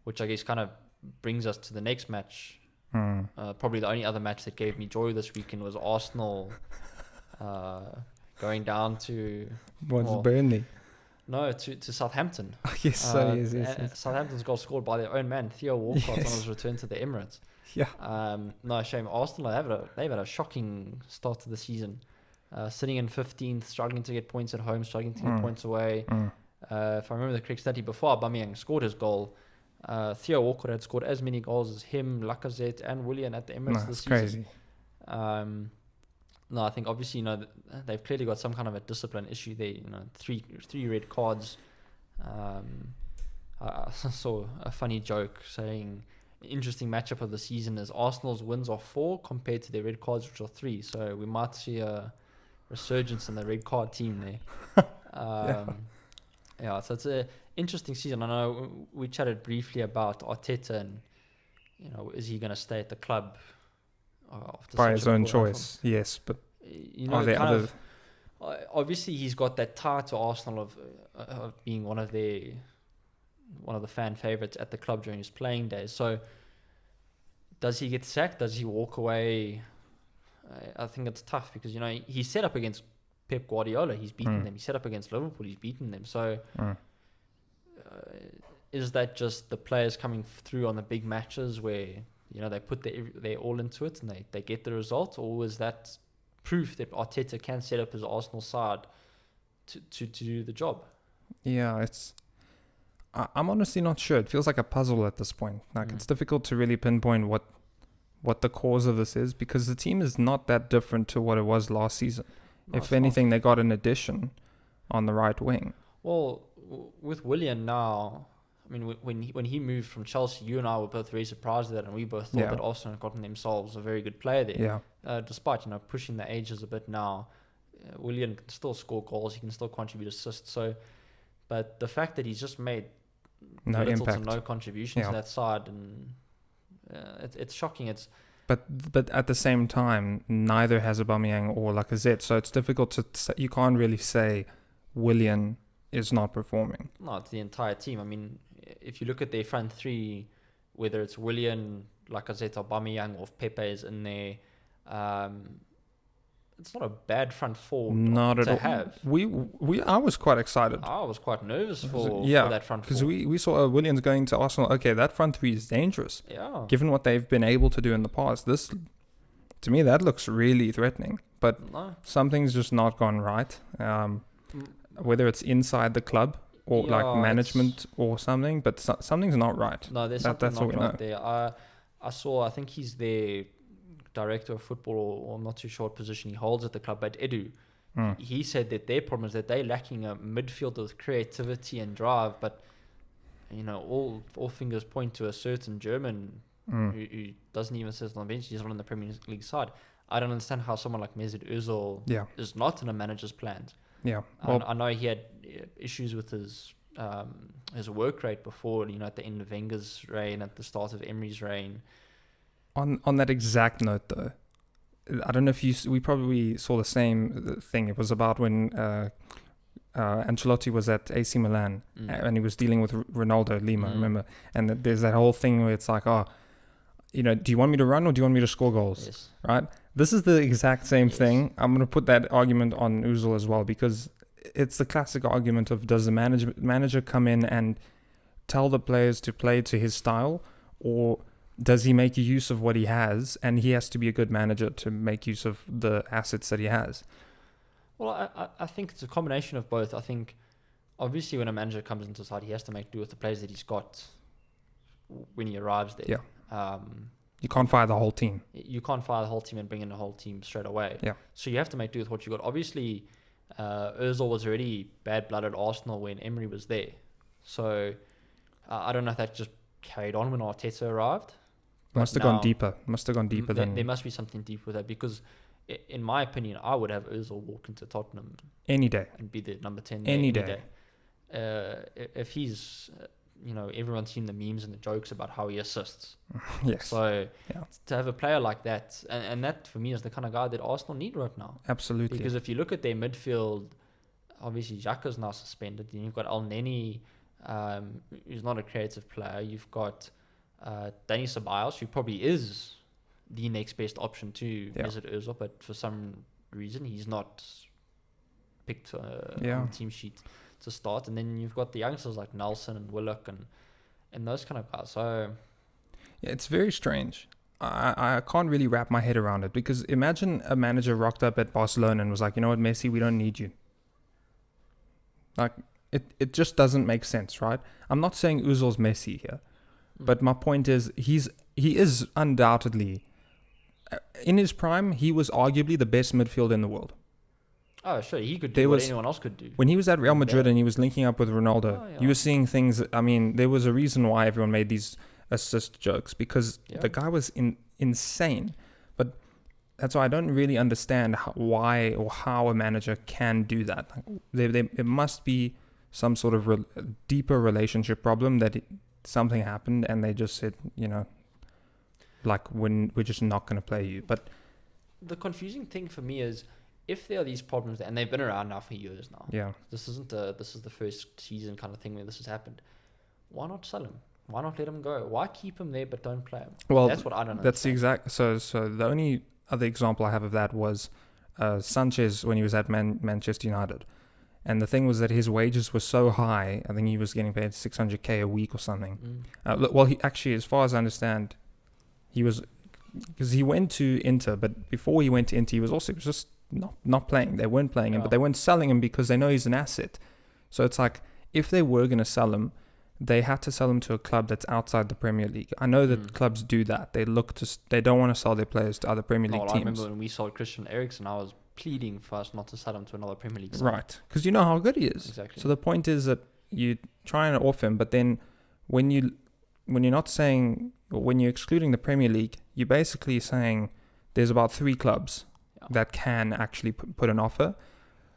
which I guess kind of brings us to the next match. Probably the only other match that gave me joy this weekend was Arsenal going down to Burnley? No, to Southampton. Oh, yes, yes. Southampton's goal scored by their own man, Theo Walcott, on Yes. his return to the Emirates. Yeah. No, shame. Arsenal, they've had a shocking start to the season. Sitting in 15th, struggling to get points at home, struggling to get points away. If I remember the correct study, before Aubameyang scored his goal, Theo Walcott had scored as many goals as him, Lacazette, and Willian at the Emirates this season. Crazy. No, I think obviously, they've clearly got some kind of a discipline issue there. Three red cards. I saw a funny joke saying, interesting matchup of the season is Arsenal's wins are 4 compared to their red cards, which are 3. So we might see a resurgence in the red card team there. So it's an interesting season. I know we chatted briefly about Arteta and, is he going to stay at the club? By his own choice, yes, but are there other? Obviously, he's got that tie to Arsenal of being one of the fan favorites at the club during his playing days. So, does he get sacked? Does he walk away? I think it's tough because he's set up against Pep Guardiola. He's beaten them. He's set up against Liverpool. He's beaten them. So, is that just the players coming through on the big matches where they put their all into it and they get the result, or is that proof that Arteta can set up his Arsenal side to do the job? Yeah, I'm honestly not sure. It feels like a puzzle at this point. It's difficult to really pinpoint what the cause of this is, because the team is not that different to what it was last season. No, if anything, they got an addition on the right wing. Well, with Willian now, I mean, when he moved from Chelsea, you and I were both very surprised at that, and we both thought that Arsenal had gotten themselves a very good player there. Yeah. Despite pushing the ages a bit now, Willian can still score goals. He can still contribute assists. So, but the fact that he's just made little impact. to no contribution to that side, and it's shocking. But at the same time, neither has Aubameyang or Lacazette, so it's difficult to say. You can't really say Willian is not performing. No, it's the entire team. I mean, if you look at their front three, whether it's Willian, Lacazette, Aubameyang, or if Pepe is in there, it's not a bad front four to have. I was quite excited. I was quite nervous for that front four. Because we saw Williams going to Arsenal. Okay, that front three is dangerous. Yeah. Given what they've been able to do in the past, this, to me, that looks really threatening. But something's just not gone right. Whether it's inside the club or management or something, but something's not right. No, there's something not right there. I think he's their director of football, or I'm not too sure what position he holds at the club, but Edu, he said that their problem is that they're lacking a midfielder with creativity and drive, but all fingers point to a certain German who doesn't even sit on the bench. He's not on the Premier League side. I don't understand how someone like Mesut Ozil is not in a manager's plans. Yeah, well, I know he had issues with his work rate before, at the end of Wenger's reign, at the start of Emery's reign. On that exact note, though, I don't know if we probably saw the same thing. It was about when Ancelotti was at AC Milan and he was dealing with Ronaldo Lima, remember? And there's that whole thing where it's like, do you want me to run or do you want me to score goals? Yes. Right? This is the exact same thing. I'm going to put that argument on Ozil as well, because it's the classic argument of, does the manager come in and tell the players to play to his style, or does he make use of what he has, and he has to be a good manager to make use of the assets that he has? Well, I think it's a combination of both. I think, obviously, when a manager comes into the side, he has to make do with the players that he's got when he arrives there. Yeah. You can't fire the whole team. You can't fire the whole team and bring in the whole team straight away. Yeah. So you have to make do with what you got. Obviously, Ozil was already bad-blooded Arsenal when Emery was there. So I don't know if that just carried on when Arteta arrived. Must have gone deeper. Than... There must be something deep with that, because in my opinion, I would have Ozil walk into Tottenham any day and be the number 10 any day. If he's... everyone's seen the memes and the jokes about how he assists. Yes. So to have a player like that, and that for me is the kind of guy that Arsenal need right now. Absolutely. Because if you look at their midfield, obviously Xhaka's now suspended. Then you've got El Neni, who's not a creative player. You've got Danny Ceballos, who probably is the next best option to Mesut Ozil, but for some reason he's not picked on the team sheet to start. And then you've got the youngsters like Nelson and Willock and those kind of guys. So yeah, it's very strange. I can't really wrap my head around it, because imagine a manager rocked up at Barcelona and was like, you know what, Messi, we don't need you. Like, it just doesn't make sense, right? I'm not saying Ozil's Messi here, but my point is he is undoubtedly, in his prime, he was arguably the best midfielder in the world. Oh, sure, he could do what anyone else could do. When he was at Real Madrid and he was linking up with Ronaldo, you were seeing things. I mean, there was a reason why everyone made these assist jokes, because the guy was insane. But that's why I don't really understand why or how a manager can do that. It must be some sort of deeper relationship problem, that something happened and they just said, you know, like, when we're just not going to play you. But the confusing thing for me is, if there are these problems, and they've been around now for years now. Yeah. This is the first season kind of thing where this has happened. Why not sell him? Why not let him go? Why keep him there but don't play him? Well, that's what I don't know. That's the exact. So the only other example I have of that was Sanchez when he was at Manchester United, and the thing was that his wages were so high. I think he was getting paid 600k a week or something. Well, he actually, as far as I understand, he was, because he went to Inter, but before he went to Inter, he was also just not playing. They weren't playing him, but they weren't selling him because they know he's an asset. So it's like, if they were going to sell him, they had to sell him to a club that's outside the Premier League. I know that clubs do that. They don't want to sell their players to other Premier League teams. I remember when we sold Christian Eriksen, I was pleading for us not to sell him to another Premier League side. Right, because you know how good he is. Exactly. So the point is that you try and off him, but then when you're not saying, or when you're excluding the Premier League, you're basically saying there's about 3 clubs that can actually put an offer.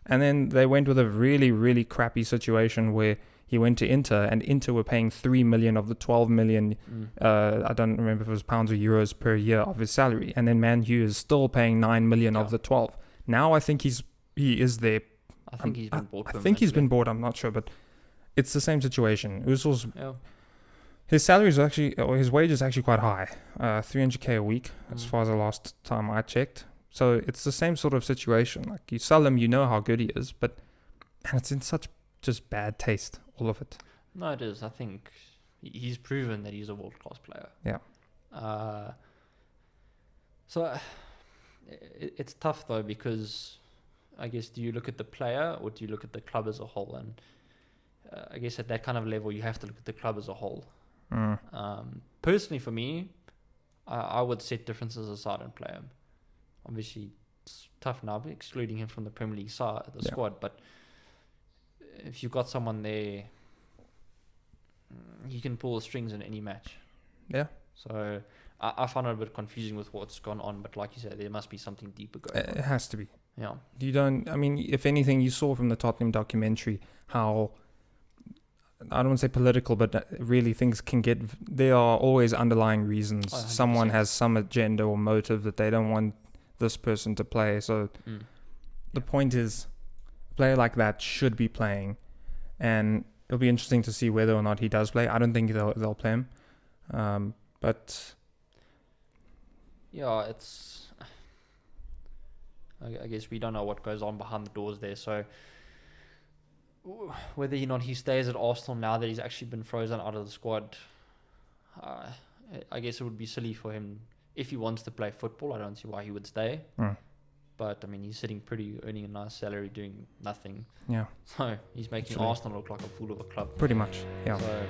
And then they went with a really, really crappy situation where he went to Inter, and Inter were paying 3 million of the 12 million, I don't remember if it was pounds or euros per year of his salary. And then Man U is still paying 9 million of the 12. Now I think he is there. I think he's been bought. I think he's been bought, I'm not sure, but it's the same situation. Ozil's, his salary is actually, or his wage is actually quite high, 300k a week, as far as the last time I checked. So it's the same sort of situation. Like, you sell him, you know how good he is, and it's in such just bad taste, all of it. No, it is. I think he's proven that he's a world-class player. Yeah. So it's tough, though, because I guess, do you look at the player or do you look at the club as a whole? And I guess at that kind of level, you have to look at the club as a whole. Personally, for me, I would set differences aside and play him. Obviously, it's tough now, excluding him from the Premier League side, the squad. But if you've got someone there, he can pull the strings in any match. Yeah. So I find it a bit confusing with what's gone on. But like you said, there must be something deeper going on. It has to be. Yeah. I mean, if anything, you saw from the Tottenham documentary how, I don't want to say political, but really things can get, there are always underlying reasons. 100%. Someone has some agenda or motive that they don't want this person to play. So the point is, a player like that should be playing, and it'll be interesting to see whether or not he does play. I don't think they'll play him, but yeah, it's, I guess we don't know what goes on behind the doors there. So whether or not he stays at Arsenal now that he's actually been frozen out of the squad, I guess it would be silly for him. If he wants to play football, I don't see why he would stay. But, I mean, he's sitting pretty, earning a nice salary, doing nothing. Yeah. So, he's making Arsenal look like a fool of a club. Pretty much, yeah. So,